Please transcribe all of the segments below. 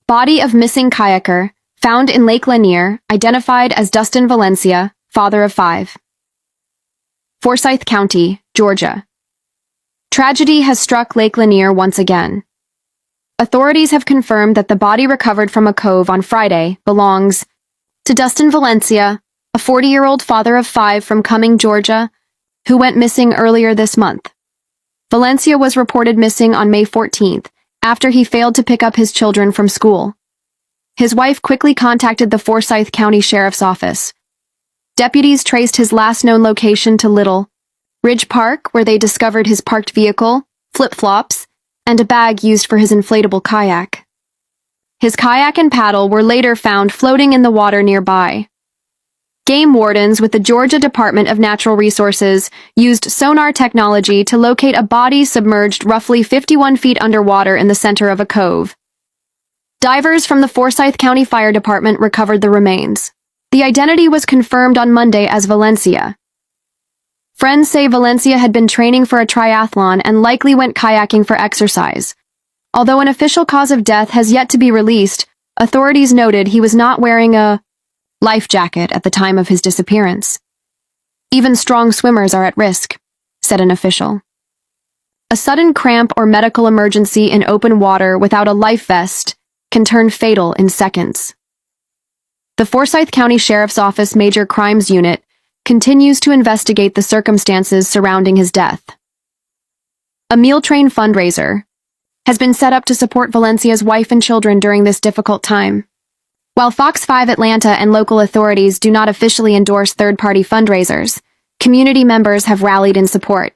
Body of missing kayaker, found in Lake Lanier, identified as Dustin Valencia, father of 5. Forsyth County, Georgia. Tragedy has struck Lake Lanier once again. Authorities have confirmed that the body recovered from a cove on Friday belongs to Dustin Valencia, a 40-year-old father of 5 from Cumming, Georgia, who went missing earlier this month. Valencia was reported missing on May 14th after he failed to pick up his children from school. His wife quickly contacted the Forsyth County Sheriff's Office. Deputies traced his last known location to Little Ridge Park, where they discovered his parked vehicle, flip-flops, and a bag used for his inflatable kayak. His kayak and paddle were later found floating in the water nearby. Game wardens with the Georgia Department of Natural Resources used sonar technology to locate a body submerged roughly 51 feet underwater in the center of a cove. Divers from the Forsyth County Fire Department recovered the remains. The identity was confirmed on Monday as Valencia. Friends say Valencia had been training for a triathlon and likely went kayaking for exercise. Although an official cause of death has yet to be released, authorities noted he was not wearing a life jacket at the time of his disappearance. Even strong swimmers are at risk, said an official. A sudden cramp or medical emergency in open water without a life vest can turn fatal in seconds. The Forsyth County Sheriff's Office Major Crimes Unit continues to investigate the circumstances surrounding his death. A meal train fundraiser has been set up to support Valencia's wife and children during this difficult time. While Fox 5 Atlanta and local authorities do not officially endorse third-party fundraisers, community members have rallied in support.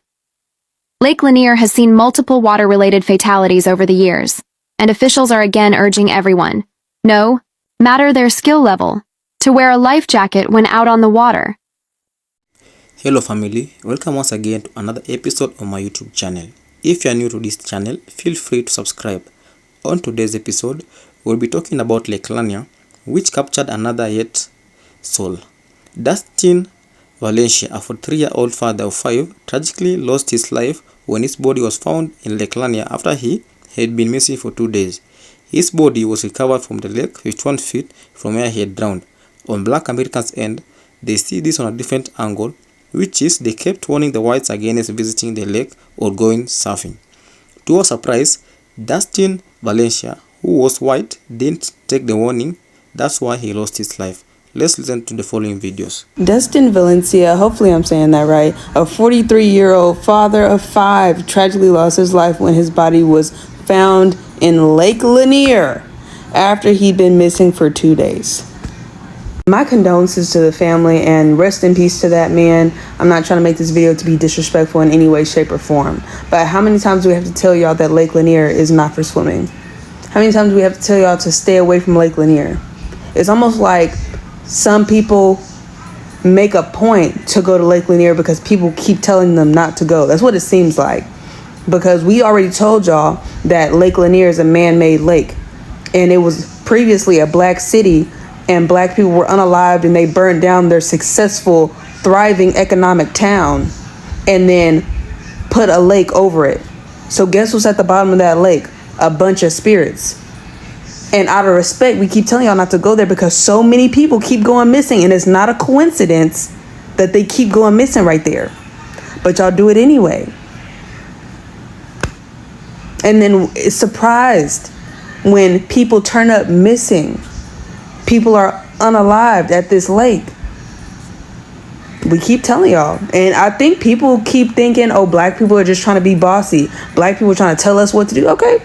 Lake Lanier has seen multiple water-related fatalities over the years, and officials are again urging everyone, no matter their skill level, to wear a life jacket when out on the water. Hello family, welcome once again to another episode of my YouTube channel. If you are new to this channel, feel free to subscribe. On today's episode, we'll be talking about Lake Lanier, which captured another yet soul. Dustin Valencia, a 43-year-old father of 5, tragically lost his life when his body was found in Lake Lanier after he had been missing for 2 days. His body was recovered from the lake 51 feet from where he had drowned. On Black Americans' end, they see this on a different angle, which is they kept warning the whites against visiting the lake or going surfing. To our surprise, Dustin Valencia, who was white, didn't take the warning. That's why he lost his life. Let's listen to the following videos. Dustin Valencia, hopefully I'm saying that right, a 43-year-old father of 5, tragically lost his life when his body was found in Lake Lanier after he'd been missing for 2 days. My condolences to the family and rest in peace to that man. I'm not trying to make this video to be disrespectful in any way, shape, or form. But how many times do we have to tell y'all that Lake Lanier is not for swimming? How many times do we have to tell y'all to stay away from Lake Lanier? It's almost like some people make a point to go to Lake Lanier because people keep telling them not to go. That's what it seems like. Because we already told y'all that Lake Lanier is a man-made lake. And it was previously a black city, and black people were unalived, and they burned down their successful, thriving economic town and then put a lake over it. So guess what's at the bottom of that lake? A bunch of spirits. And out of respect, we keep telling y'all not to go there because so many people keep going missing, and it's not a coincidence that they keep going missing right there. But y'all do it anyway. And then it's surprised when people turn up missing. People are unalived at this lake. We keep telling y'all. And I think people keep thinking, oh, black people are just trying to be bossy. Black people are trying to tell us what to do. Okay,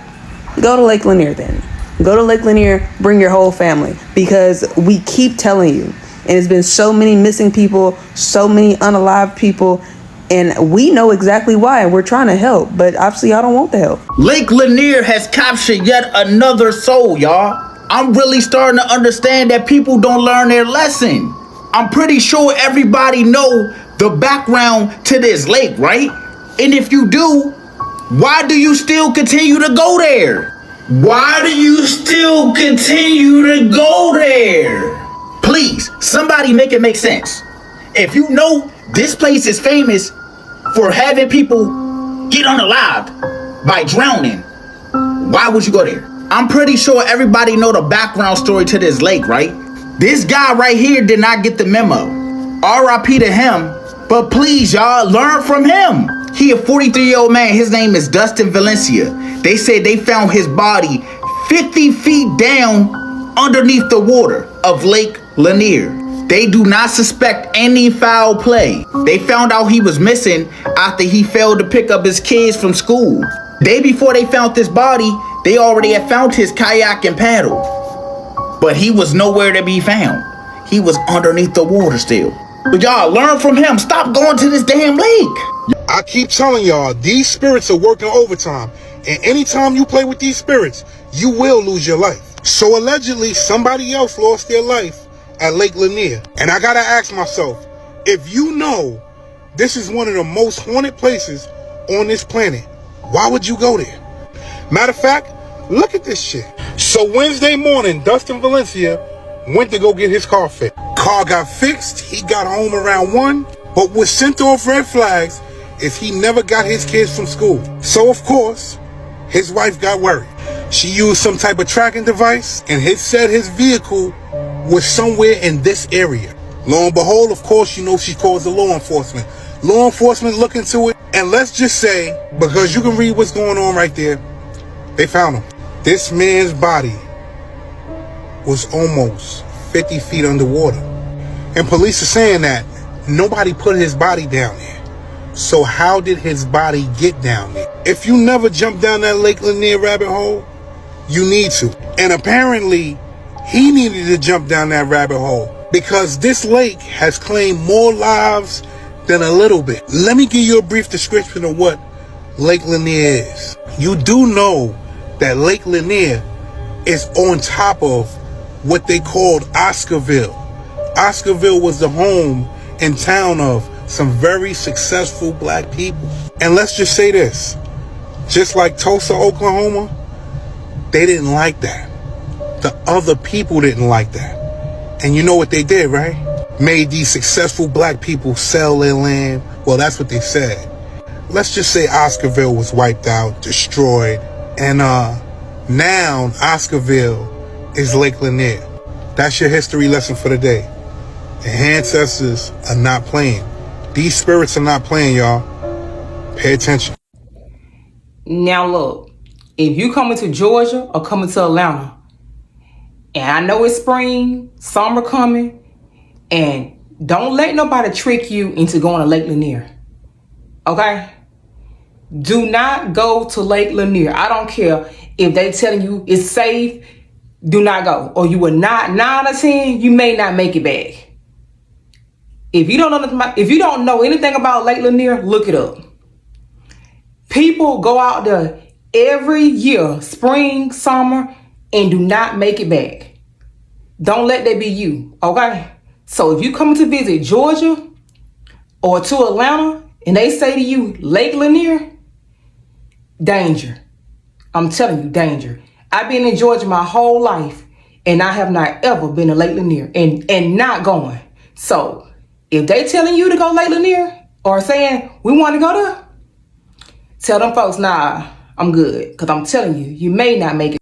go to Lake Lanier then. Go to Lake Lanier, bring your whole family. Because we keep telling you. And it's been so many missing people, so many unalived people. And we know exactly why, and we're trying to help. But obviously, y'all don't want the help. Lake Lanier has captured yet another soul, y'all. I'm really starting to understand that people don't learn their lesson. I'm pretty sure everybody know the background to this lake, right? And if you do, why do you still continue to go there? Why do you still continue to go there? Please, somebody make it make sense. If you know this place is famous for having people get unalived by drowning, why would you go there? I'm pretty sure everybody know the background story to this lake, right? This guy right here did not get the memo. RIP to him, but please, y'all, learn from him. He a 43-year-old man. His name is Dustin Valencia. They said they found his body 50 feet down underneath the water of Lake Lanier. They do not suspect any foul play. They found out he was missing after he failed to pick up his kids from school. Day before they found this body, they already had found his kayak and paddle. But he was nowhere to be found. He was underneath the water still. But y'all, learn from him. Stop going to this damn lake. I keep telling y'all, these spirits are working overtime. And anytime you play with these spirits, you will lose your life. So allegedly, somebody else lost their life at Lake Lanier. And I gotta ask myself, if you know this is one of the most haunted places on this planet, why would you go there? Matter of fact, look at this shit. So Wednesday morning, Dustin Valencia went to go get his car fixed. Car got fixed, he got home around 1, but what sent off red flags is he never got his kids from school. So of course, his wife got worried. She used some type of tracking device and said his vehicle was somewhere in this area. Lo and behold, of course, you know, she calls the law enforcement. Law enforcement look into it, and let's just say, because you can read what's going on right there, they found him. This man's body was almost 50 feet underwater. And police are saying that nobody put his body down there. So how did his body get down there? If you never jumped down that Lake Lanier rabbit hole, you need to. And apparently, he needed to jump down that rabbit hole because this lake has claimed more lives than a little bit. Let me give you a brief description of what Lake Lanier is. You do know that Lake Lanier is on top of what they called Oscarville. Oscarville was the home and town of some very successful black people. And let's just say this, just like Tulsa, Oklahoma, they didn't like that. The other people didn't like that. And you know what they did, right? Made these successful black people sell their land. Well, that's what they said. Let's just say Oscarville was wiped out, destroyed. And now Oscarville is Lake Lanier. That's your history lesson for the day. The ancestors are not playing. These spirits are not playing, y'all. Pay attention. Now look, if you coming to Georgia or coming to Atlanta, and I know it's spring, summer coming, and don't let nobody trick you into going to Lake Lanier. Okay? Do not go to Lake Lanier. I don't care if they telling you it's safe, do not go. Or you will not, 9 out of 10, you may not make it back. If you don't know anything about Lake Lanier, look it up. People go out there every year, spring, summer, and do not make it back. Don't let that be you, okay? So if you come to visit Georgia or to Atlanta and they say to you, Lake Lanier, danger. I'm telling you, danger. I've been in Georgia my whole life and I have not ever been to Lake Lanier and not going. So if they telling you to go Lake Lanier or saying we want to go there, tell them folks, nah, I'm good. Because I'm telling you, you may not make it.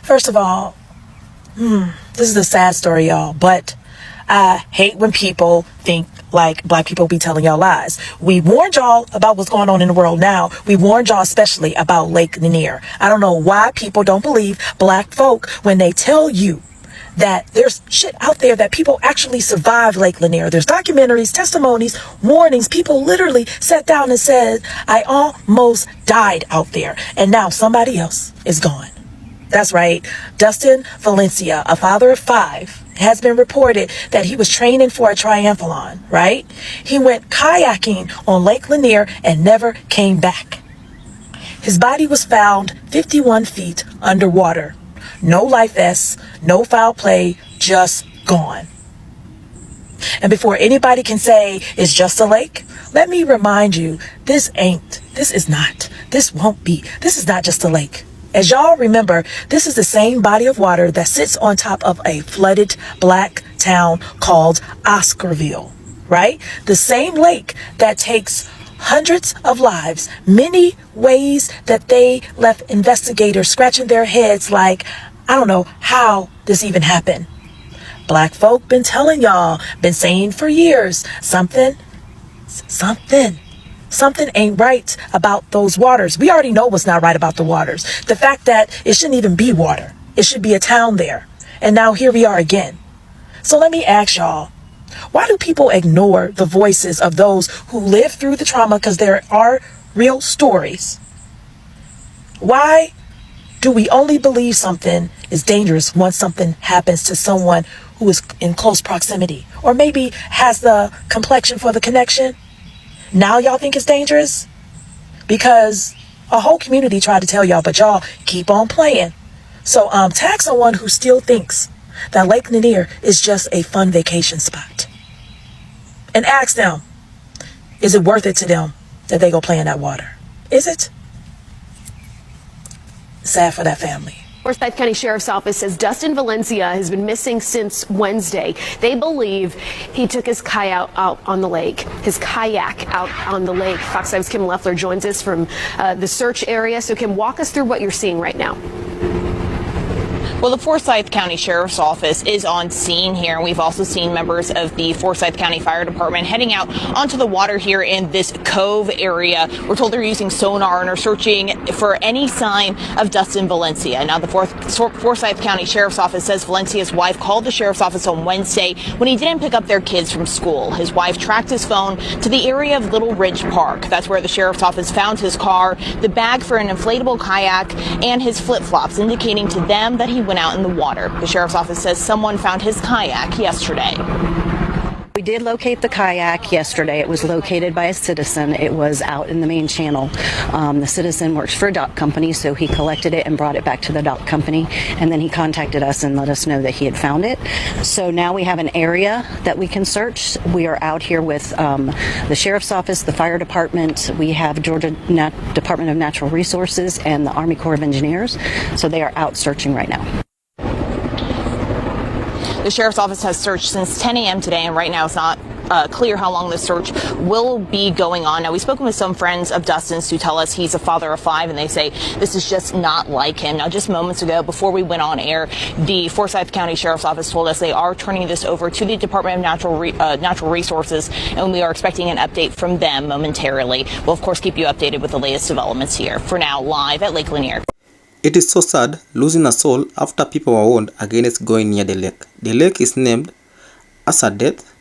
First of all, this is a sad story, y'all, but I hate when people think like black people be telling y'all lies. We warned y'all about what's going on in the world now. We warned y'all especially about Lake Lanier. I don't know why people don't believe black folk when they tell you that there's shit out there that people actually survived Lake Lanier. There's documentaries, testimonies, warnings. People literally sat down and said, I almost died out there. And now somebody else is gone. That's right. Dustin Valencia, a father of 5, has been reported that he was training for a triathlon, right? He went kayaking on Lake Lanier and never came back. His body was found 51 feet underwater. No life vests, no foul play, just gone. And before anybody can say it's just a lake, let me remind you, this is not just a lake. As y'all remember, this is the same body of water that sits on top of a flooded black town called Oscarville, right? The same lake that takes hundreds of lives, many ways that they left investigators scratching their heads like, I don't know how this even happened. Black folk been telling y'all, been saying for years, something ain't right about those waters. We already know what's not right about the waters. The fact that it shouldn't even be water. It should be a town there. And now here we are again. So let me ask y'all, why do people ignore the voices of those who lived through the trauma? Because there are real stories. Why do we only believe something is dangerous once something happens to someone who is in close proximity? Or maybe has the complexion for the connection? Now y'all think it's dangerous? Because a whole community tried to tell y'all, but y'all keep on playing. So tag someone who still thinks that Lake Lanier is just a fun vacation spot. And ask them, is it worth it to them that they go play in that water? Is it? Sad for that family. Forsyth County Sheriff's Office says Dustin Valencia has been missing since Wednesday. They believe he took his kayak out on the lake. Fox 5's Kim Leffler joins us from the search area. So Kim, walk us through what you're seeing right now. Well, the Forsyth County Sheriff's Office is on scene here, and we've also seen members of the Forsyth County Fire Department heading out onto the water here in this cove area. We're told they're using sonar and are searching for any sign of Dustin Valencia. Now, the Forsyth County Sheriff's Office says Valencia's wife called the Sheriff's Office on Wednesday when he didn't pick up their kids from school. His wife tracked his phone to the area of Little Ridge Park. That's where the Sheriff's Office found his car, the bag for an inflatable kayak, and his flip-flops, indicating to them that he went out in the water. The Sheriff's Office says someone found his kayak yesterday. We did locate the kayak yesterday. It was located by a citizen. It was out in the main channel. The citizen works for a dock company, so he collected it and brought it back to the dock company, and then he contacted us and let us know that he had found it. So now we have an area that we can search. We are out here with the Sheriff's Office, the Fire Department. We have Georgia Department of Natural Resources and the Army Corps of Engineers. So they are out searching right now. The Sheriff's Office has searched since 10 a.m. today, and right now it's not clear how long the search will be going on. Now, we've spoken with some friends of Dustin's who tell us he's a father of 5, and they say this is just not like him. Now, just moments ago, before we went on air, the Forsyth County Sheriff's Office told us they are turning this over to the Department of Natural Resources, and we are expecting an update from them momentarily. We'll, of course, keep you updated with the latest developments here. For now, live at Lake Lanier. It is so sad losing a soul after people were warned against going near the lake. The lake is named as a death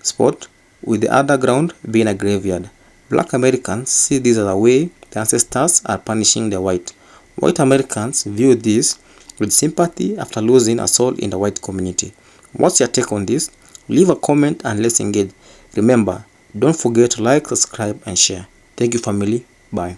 spot, with the underground being a graveyard. Black Americans see this as a way the ancestors are punishing the white. White Americans view this with sympathy after losing a soul in the white community. What's your take on this? Leave a comment and let's engage. Remember, don't forget to like, subscribe and share. Thank you, family. Bye.